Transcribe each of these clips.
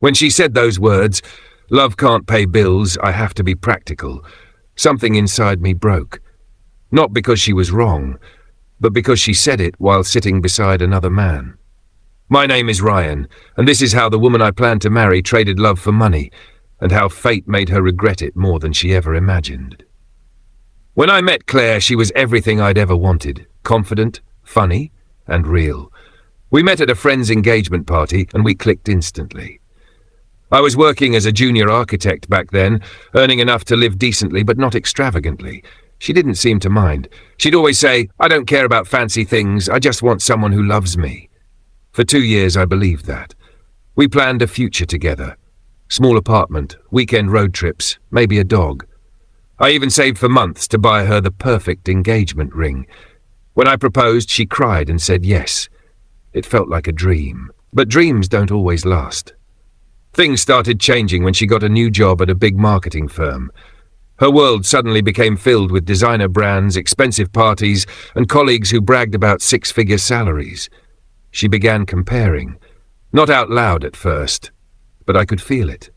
When she said those words, "Love can't pay bills, I have to be practical," something inside me broke. Not because she was wrong, but because she said it while sitting beside another man. My name is Ryan, and this is how the woman I planned to marry traded love for money, and how fate made her regret it more than she ever imagined. When I met Claire, she was everything I'd ever wanted: confident, funny, and real. We met at a friend's engagement party, and we clicked instantly. I was working as a junior architect back then, earning enough to live decently but not extravagantly. She didn't seem to mind. She'd always say, "I don't care about fancy things, I just want someone who loves me." For 2 years I believed that. We planned a future together. Small apartment, weekend road trips, maybe a dog. I even saved for months to buy her the perfect engagement ring. When I proposed, she cried and said yes. It felt like a dream, but dreams don't always last. Things started changing when she got a new job at a big marketing firm. Her world suddenly became filled with designer brands, expensive parties, and colleagues who bragged about 6-figure salaries. She began comparing, not out loud at first, but I could feel it.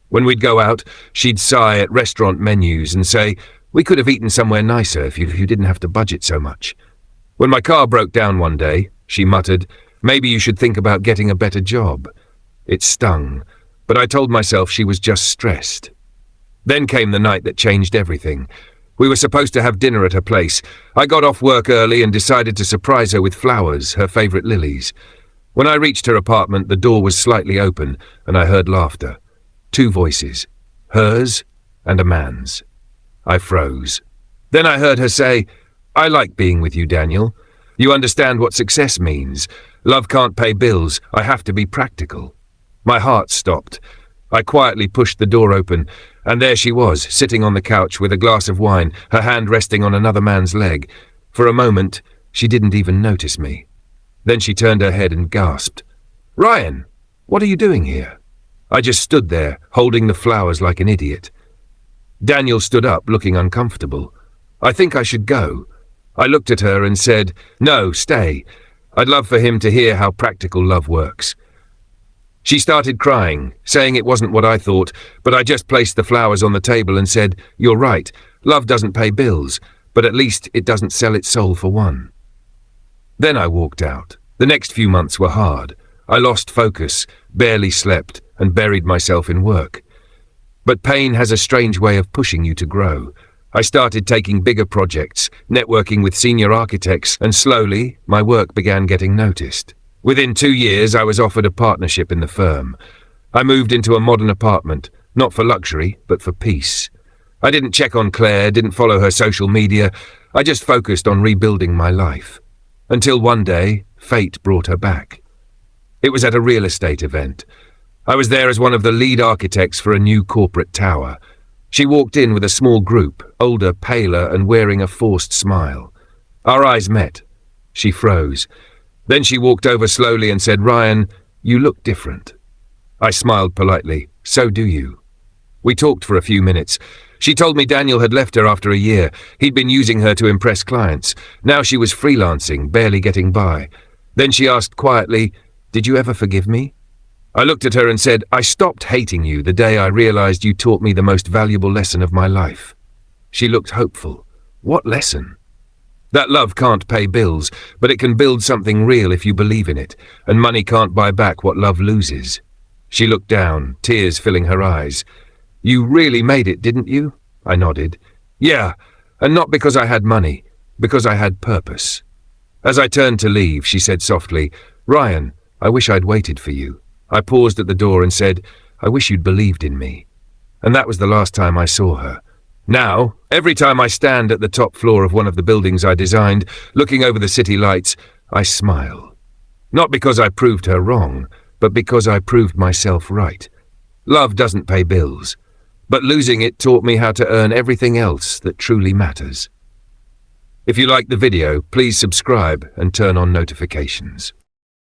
When we'd go out, she'd sigh at restaurant menus and say, "We could have eaten somewhere nicer if you didn't have to budget so much." When my car broke down one day, she muttered, "Maybe you should think about getting a better job." It stung, but I told myself she was just stressed. Then came the night that changed everything. We were supposed to have dinner at her place. I got off work early and decided to surprise her with flowers, her favorite lilies. When I reached her apartment, the door was slightly open, and I heard laughter. 2 voices, hers and a man's. I froze. Then I heard her say, "I like being with you, Daniel. You understand what success means. Love can't pay bills. I have to be practical." My heart stopped. I quietly pushed the door open, and there she was, sitting on the couch with a glass of wine, her hand resting on another man's leg. For a moment, she didn't even notice me. Then she turned her head and gasped, "Ryan, what are you doing here?" I just stood there, holding the flowers like an idiot. Daniel stood up, looking uncomfortable. "I think I should go." I looked at her and said, "No, stay. I'd love for him to hear how practical love works." She started crying, saying it wasn't what I thought, but I just placed the flowers on the table and said, "You're right, love doesn't pay bills, but at least it doesn't sell its soul for one." Then I walked out. The next few months were hard. I lost focus, barely slept, and buried myself in work. But pain has a strange way of pushing you to grow. I started taking bigger projects, networking with senior architects, and slowly my work began getting noticed. Within 2 years, I was offered a partnership in the firm. I moved into a modern apartment, not for luxury, but for peace. I didn't check on Claire, didn't follow her social media. I just focused on rebuilding my life. Until one day, fate brought her back. It was at a real estate event. I was there as one of the lead architects for a new corporate tower. She walked in with a small group, older, paler, and wearing a forced smile. Our eyes met. She froze. Then she walked over slowly and said, "Ryan, you look different." I smiled politely. "So do you." We talked for a few minutes. She told me Daniel had left her after a year. He'd been using her to impress clients. Now she was freelancing, barely getting by. Then she asked quietly, "Did you ever forgive me?" I looked at her and said, "I stopped hating you the day I realized you taught me the most valuable lesson of my life." She looked hopeful. "What lesson?" "That love can't pay bills, but it can build something real if you believe in it, and money can't buy back what love loses." She looked down, tears filling her eyes. "You really made it, didn't you?" I nodded. "Yeah, and not because I had money, because I had purpose." As I turned to leave, she said softly, "Ryan, I wish I'd waited for you." I paused at the door and said, "I wish you'd believed in me." And that was the last time I saw her. Now, every time I stand at the top floor of one of the buildings I designed, looking over the city lights, I smile. Not because I proved her wrong, but because I proved myself right. Love doesn't pay bills, but losing it taught me how to earn everything else that truly matters. If you liked the video, please subscribe and turn on notifications.